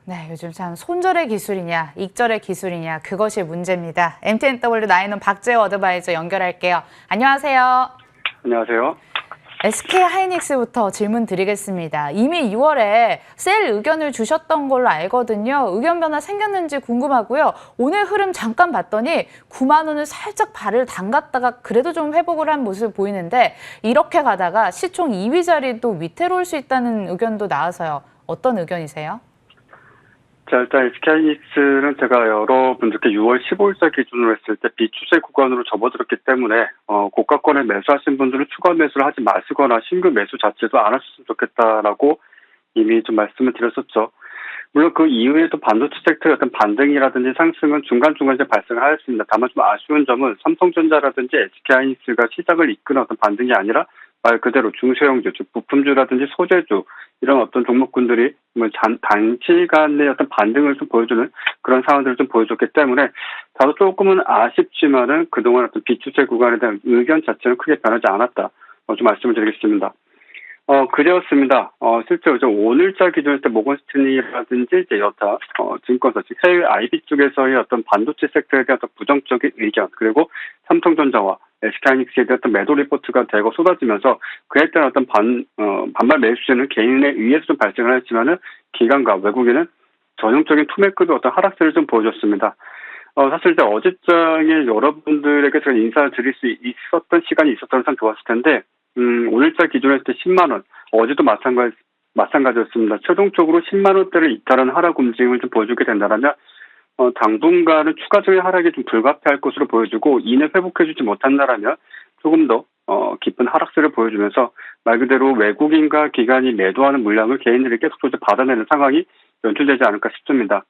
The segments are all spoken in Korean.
네, 요즘 참 손절의 기술이냐, 익절의 기술이냐, 그것이 문제입니다. MTNW 나인원 박재호 어드바이저 연결할게요. 안녕하세요. 안녕하세요. SK 하이닉스부터 질문 드리겠습니다. 이미 6월에 셀 의견을 주셨던 걸로 알거든요. 의견 변화 생겼는지 궁금하고요. 오늘 흐름 잠깐 봤더니 9만 원을 살짝 발을 담갔다가 그래도 좀 회복을 한 모습 보이는데 이렇게 가다가 시총 2위 자리도 위태로울 수 있다는 의견도 나와서요. 어떤 의견이세요? 자, 일단 SK하이닉스는 제가 여러분들께 6월 15일자 기준으로 했을 때 비추세 구간으로 접어들었기 때문에 고가권에 매수하신 분들은 추가 매수를 하지 마시거나 신규 매수 자체도 안 하셨으면 좋겠다라고 이미 좀 말씀을 드렸었죠. 물론 그 이후에도 반도체 섹터의 어떤 반등이라든지 상승은 중간중간 이제 발생을 하였습니다. 다만 좀 아쉬운 점은 삼성전자라든지 SK하이닉스가 시장을 이끄는 어떤 반등이 아니라 말 그대로 중소형주, 즉 부품주라든지 소재주 이런 어떤 종목군들이 단시간의 어떤 반등을 좀 보여주는 그런 상황들을 좀 보여줬기 때문에 다소 조금은 아쉽지만은 그동안 어떤 비추세 구간에 대한 의견 자체는 크게 변하지 않았다. 좀 말씀을 드리겠습니다. 그렇습니다. 실제로 이제 오늘자 기준일 때 모건스탠리라든지 이제 여타 증권사 즉 해외 IB 쪽에서의 어떤 반도체 섹터에 대한 어떤 부정적인 의견 그리고 삼성전자와 SK하이닉스에 대한 어떤 매도 리포트가 대거 쏟아지면서 그에 따른 어떤 반발 매수세는 개인에 의해서 좀 발생을 했지만은 기관과 외국인은 전형적인 투매급의 어떤 하락세를 좀 보여줬습니다. 사실 이제 어제장에 여러분들에게 제가 인사를 드릴 수 있었던 시간이 있었다면 참 좋았을 텐데. 오늘자 기준으로 했을 때 10만 원, 어제도 마찬가지였습니다. 최종적으로 10만 원대를 잇따른 하락 움직임을 좀 보여주게 된다면, 당분간은 추가적인 하락이 좀 불가피할 것으로 보여지고, 이내 회복해주지 못한다면 조금 더, 깊은 하락세를 보여주면서 말 그대로 외국인과 기관이 매도하는 물량을 개인들이 계속적으로 받아내는 상황이 연출되지 않을까 싶습니다.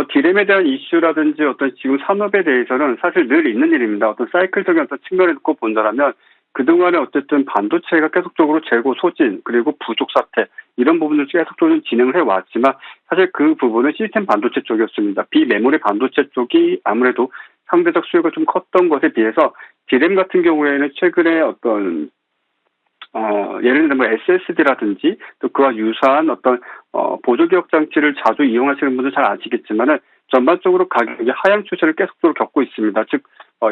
디램에 대한 이슈라든지 어떤 지금 산업에 대해서는 사실 늘 있는 일입니다. 어떤 사이클적인 어떤 측면을 듣고 본다면, 그동안에 어쨌든 반도체가 계속적으로 재고 소진 그리고 부족 사태 이런 부분을 계속적으로 진행을 해왔지만 사실 그 부분은 시스템 반도체 쪽이었습니다. 비메모리 반도체 쪽이 아무래도 상대적 수요가 좀 컸던 것에 비해서 디램 같은 경우에는 최근에 어떤 예를 들면 뭐 SSD라든지 또 그와 유사한 어떤 보조기억 장치를 자주 이용하시는 분들 잘 아시겠지만은 전반적으로 가격이 하향 추세를 계속적으로 겪고 있습니다. 즉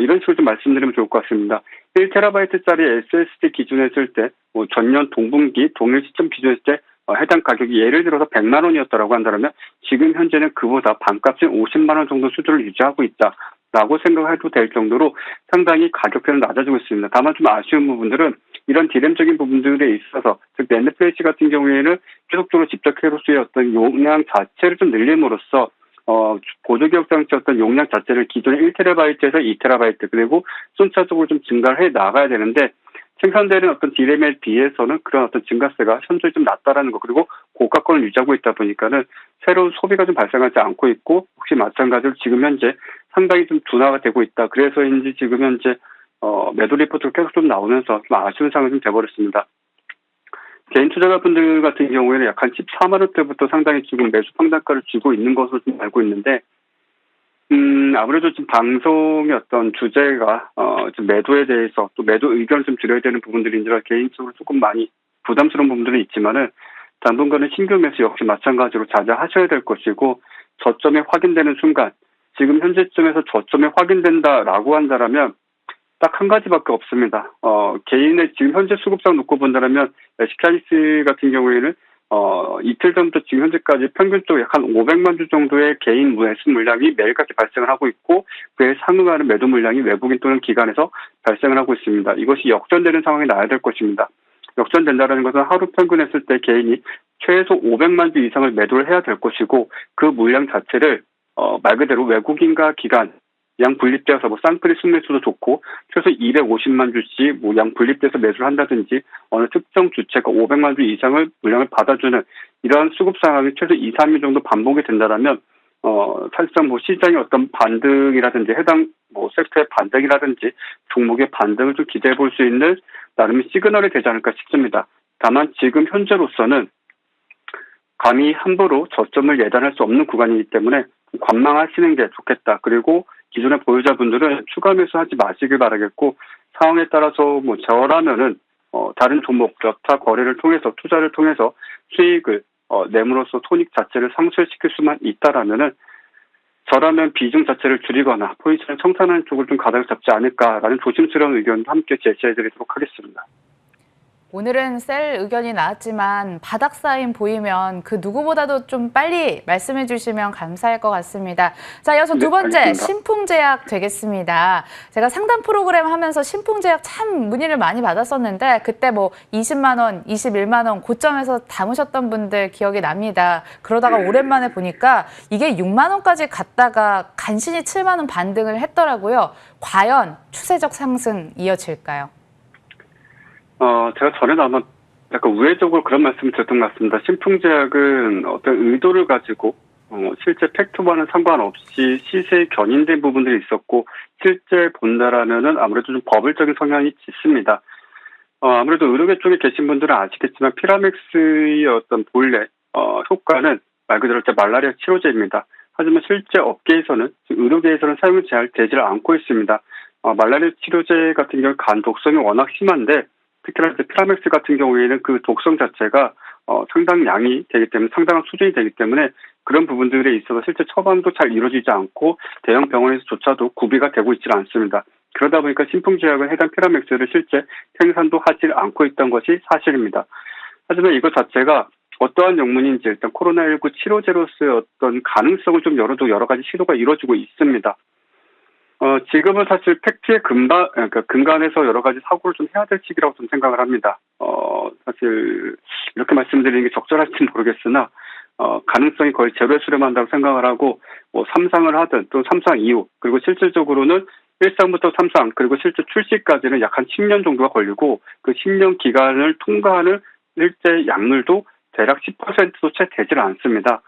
이런 식으로 좀 말씀드리면 좋을 것 같습니다. 1TB짜리 SSD 기준했을 때 전년 동분기 동일 시점 기준했을 때 해당 가격이 예를 들어서 100만 원이었다라고 한다면 지금 현재는 그보다 반값인 50만 원 정도 수준을 유지하고 있다라고 생각해도 될 정도로 상당히 가격대는 낮아지고 있습니다. 다만 좀 아쉬운 부분들은 이런 디램적인 부분들에 있어서 즉 낸드 플래시 같은 경우에는 계속적으로 직접 회로수의 어떤 용량 자체를 좀 늘림으로써 보조기억 장치 어떤 용량 자체를 기존의 1TB에서 2TB 그리고 순차적으로 좀 증가를 해 나가야 되는데 생산되는 어떤 디램에 비해서는 그런 어떤 증가세가 현저히 좀 낮다라는 거 그리고 고가권을 유지하고 있다 보니까는 새로운 소비가 좀 발생하지 않고 있고 혹시 마찬가지로 지금 현재 상당히 좀 둔화가 되고 있다. 그래서인지 지금 현재 매도 리포트가 계속 좀 나오면서 좀 아쉬운 상황이 좀 돼버렸습니다. 개인 투자자분들 같은 경우에는 약 한 14만 원대부터 상당히 지금 매수 평단가를 주고 있는 것으로 좀 알고 있는데, 아무래도 좀 방송의 어떤 주제가, 좀 매도에 대해서 또 매도 의견을 좀 드려야 되는 부분들인지라 개인적으로 조금 많이 부담스러운 부분들은 있지만은, 당분간은 신규 매수 역시 마찬가지로 자제하셔야 될 것이고, 저점이 확인되는 순간, 지금 현재점에서 저점이 확인된다라고 한다면, 딱 한 가지밖에 없습니다. 개인의 지금 현재 수급상 놓고 본다면 SK하이닉스 같은 경우에는 이틀 전부터 지금 현재까지 평균적으로 약 한 500만 주 정도의 개인 매수 물량이 매일같이 발생을 하고 있고 그에 상응하는 매도 물량이 외국인 또는 기관에서 발생을 하고 있습니다. 이것이 역전되는 상황이 나야 될 것입니다. 역전된다는 것은 하루 평균 했을 때 개인이 최소 500만 주 이상을 매도를 해야 될 것이고 그 물량 자체를 말 그대로 외국인과 기관 양 분립되어서 뭐 쌍끌이 순매수도 좋고 최소 250만 주씩 뭐 양 분립돼서 매수를 한다든지 어느 특정 주체가 500만 주 이상을 물량을 받아주는 이러한 수급 상황이 최소 2, 3일 정도 반복이 된다면 사실상 뭐 시장의 어떤 반등이라든지 해당 뭐 섹터의 반등이라든지 종목의 반등을 좀 기대해 볼 수 있는 나름의 시그널이 되지 않을까 싶습니다. 다만 지금 현재로서는 감히 함부로 저점을 예단할 수 없는 구간이기 때문에 관망하시는 게 좋겠다. 그리고 기존의 보유자분들은 추가 매수하지 마시길 바라겠고 상황에 따라서 뭐 저라면은 다른 종목 여타 거래를 통해서 투자를 통해서 수익을 내므로써 손익 자체를 상쇄시킬 수만 있다라면은 저라면 비중 자체를 줄이거나 포지션을 청산하는 쪽을 좀 가닥을 잡지 않을까라는 조심스러운 의견도 함께 제시해드리도록 하겠습니다. 오늘은 셀 의견이 나왔지만 바닥 사인 보이면 그 누구보다도 좀 빨리 말씀해 주시면 감사할 것 같습니다. 자, 이어서 두 번째 알겠습니다. 신풍제약 되겠습니다. 제가 상담 프로그램 하면서 신풍제약 참 문의를 많이 받았었는데 그때 뭐 20만 원, 21만 원 고점에서 담으셨던 분들 기억이 납니다. 그러다가 오랜만에 보니까 이게 6만 원까지 갔다가 간신히 7만 원 반등을 했더라고요. 과연 추세적 상승 이어질까요? 제가 전에도 아마 약간 우회적으로 그런 말씀을 드렸던 것 같습니다. 신풍제약은 어떤 의도를 가지고 실제 팩트와는 상관없이 시세에 견인된 부분들이 있었고 실제 본다라면은 아무래도 좀 버블적인 성향이 짙습니다. 아무래도 의료계 쪽에 계신 분들은 아시겠지만 피라맥스의 어떤 본래 효과는 말 그대로 말라리아 치료제입니다. 하지만 실제 업계에서는 의료계에서는 사용을 되지를 않고 있습니다. 말라리아 치료제 같은 경우 간 독성이 워낙 심한데 특히나 피라맥스 같은 경우에는 그 독성 자체가 상당량이 되기 때문에 상당한 수준이 되기 때문에 그런 부분들에 있어서 실제 처방도 잘 이루어지지 않고 대형 병원에서조차도 구비가 되고 있지 않습니다. 그러다 보니까 신풍제약은 해당 피라맥스를 실제 생산도 하지 않고 있던 것이 사실입니다. 하지만 이것 자체가 어떠한 영문인지 일단 코로나19 치료제로서의 어떤 가능성을 좀 열어도 여러 가지 시도가 이루어지고 있습니다. 지금은 사실 팩트의 근간에서 여러 가지 사고를 좀 해야 될 시기라고 좀 생각을 합니다. 사실 이렇게 말씀드리는 게 적절할지 모르겠으나 가능성이 거의 제로에 수렴한다고 생각을 하고 뭐 3상을 하든 또 3상 이후 그리고 실질적으로는 1상부터 3상 그리고 실제 출시까지는 약 한 10년 정도가 걸리고 그 10년 기간을 통과하는 실제 약물도 대략 10%도 채 되질 않습니다.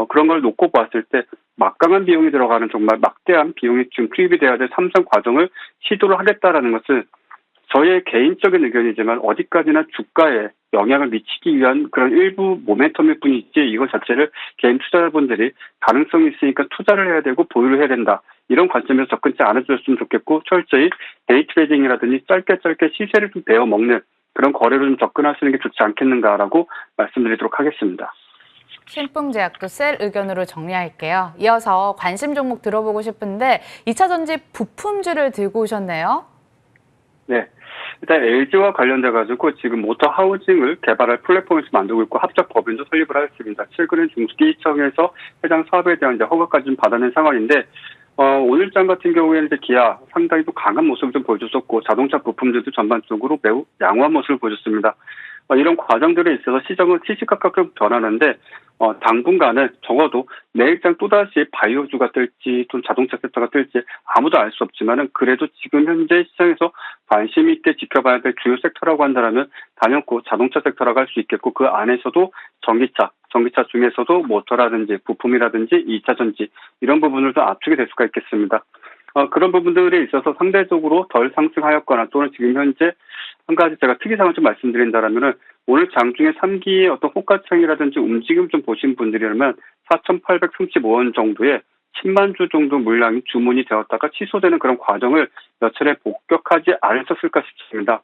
그런 걸 놓고 봤을 때 막강한 비용이 들어가는 정말 막대한 비용이 지금 투입이 돼야 될 3상 과정을 시도를 하겠다라는 것은 저의 개인적인 의견이지만 어디까지나 주가에 영향을 미치기 위한 그런 일부 모멘텀일 뿐이지 이것 자체를 개인 투자자분들이 가능성이 있으니까 투자를 해야 되고 보유를 해야 된다. 이런 관점에서 접근치 않아주셨으면 좋겠고 철저히 데이 트레이딩이라든지 짧게 시세를 좀 베어먹는 그런 거래로 좀 접근하시는 게 좋지 않겠는가라고 말씀드리도록 하겠습니다. 신풍제약도 셀 의견으로 정리할게요. 이어서 관심 종목 들어보고 싶은데 2차 전지 부품주를 들고 오셨네요. 네. 일단 LG와 관련돼가지고 지금 모터 하우징을 개발할 플랫폼에서 만들고 있고 합작 법인도 설립을 하였습니다. 최근에 중수기청에서 해당 사업에 대한 허가까지 좀 받아낸 상황인데 오늘장 같은 경우에는 기아 상당히 또 강한 모습을 좀 보여줬었고 자동차 부품들도 전반적으로 매우 양호한 모습을 보여줬습니다. 이런 과정들에 있어서 시장은 시시각각 변하는데 당분간은 적어도 내일장 또다시 바이오주가 뜰지 또 자동차 섹터가 뜰지 아무도 알 수 없지만은 그래도 지금 현재 시장에서 관심 있게 지켜봐야 될 주요 섹터라고 한다면 단연코 자동차 섹터라고 할 수 있겠고 그 안에서도 전기차 중에서도 모터라든지 부품이라든지 2차 전지 이런 부분들도 압축이 될 수가 있겠습니다. 그런 부분들에 있어서 상대적으로 덜 상승하였거나 또는 지금 현재 한 가지 제가 특이사항을 좀 말씀드린다면은 오늘 장중에 3기의 어떤 호가창이라든지 움직임 좀 보신 분들이라면 4,835원 정도의 10만 주 정도 물량이 주문이 되었다가 취소되는 그런 과정을 몇 차례 복격하지 않았을까 싶습니다.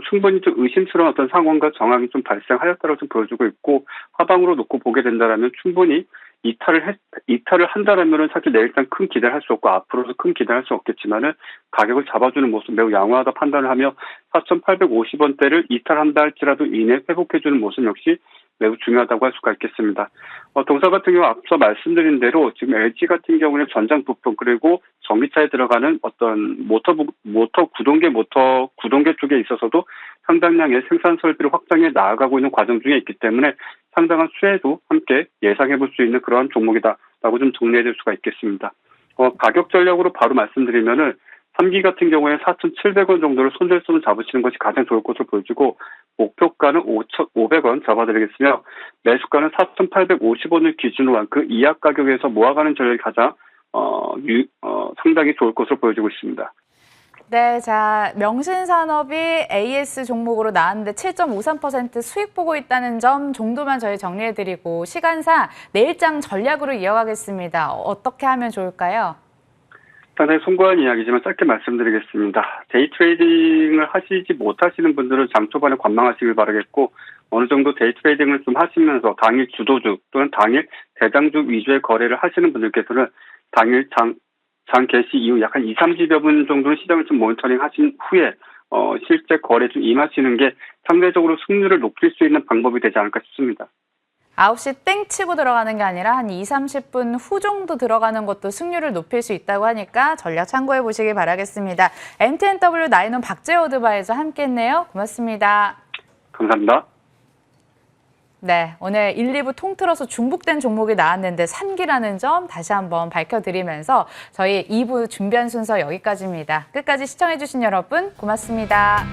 충분히 좀 의심스러운 어떤 상황과 정황이 좀 발생하였다고 좀 보여주고 있고 하방으로 놓고 보게 된다면 충분히 이탈을 한다라면은 사실 내일장 큰 기대를 할 수 없고 앞으로도 큰 기대를 할 수 없겠지만은 가격을 잡아주는 모습 매우 양호하다 판단을 하며 4,850원대를 이탈한다 할지라도 이내 회복해주는 모습 역시 매우 중요하다고 할 수가 있겠습니다. 동사 같은 경우 앞서 말씀드린 대로 지금 LG 같은 경우는 전장 부품 그리고 전기차에 들어가는 어떤 구동계 쪽에 있어서도 상당량의 생산 설비를 확장해 나아가고 있는 과정 중에 있기 때문에 상당한 수혜도 함께 예상해 볼 수 있는 그러한 종목이다라고 좀 정리해 줄 수가 있겠습니다. 가격 전략으로 바로 말씀드리면은 3기 같은 경우에 4,700원 정도를 손절선을 잡으시는 것이 가장 좋을 것으로 보여지고 목표가는 5,500원 잡아드리겠으며 매수가는 4,850원을 기준으로 한 그 이하 가격에서 모아가는 전략이 가장 상당히 좋을 것으로 보여지고 있습니다. 네, 자, 명신산업이 AS 종목으로 나왔는데 7.53% 수익 보고 있다는 점 정도만 저희 정리해드리고 시간상 내일장 전략으로 이어가겠습니다. 어떻게 하면 좋을까요? 상당히 송구한 이야기지만 짧게 말씀드리겠습니다. 데이 트레이딩을 하시지 못하시는 분들은 장 초반에 관망하시길 바라겠고, 어느 정도 데이 트레이딩을 좀 하시면서 당일 주도주 또는 당일 대장주 위주의 거래를 하시는 분들께서는 당일 장 개시 이후 약 한 2, 30여 분 정도는 시장을 좀 모니터링 하신 후에 실제 거래 좀 임하시는 게 상대적으로 승률을 높일 수 있는 방법이 되지 않을까 싶습니다. 9시 땡 치고 들어가는 게 아니라 한 2, 30분 후 정도 들어가는 것도 승률을 높일 수 있다고 하니까 전략 참고해 보시기 바라겠습니다. MTNW 나인원 박재호 어드바이저 함께했네요. 고맙습니다. 감사합니다. 네, 오늘 1, 2부 통틀어서 중복된 종목이 나왔는데 산기라는 점 다시 한번 밝혀드리면서 저희 2부 준비한 순서 여기까지입니다. 끝까지 시청해주신 여러분 고맙습니다.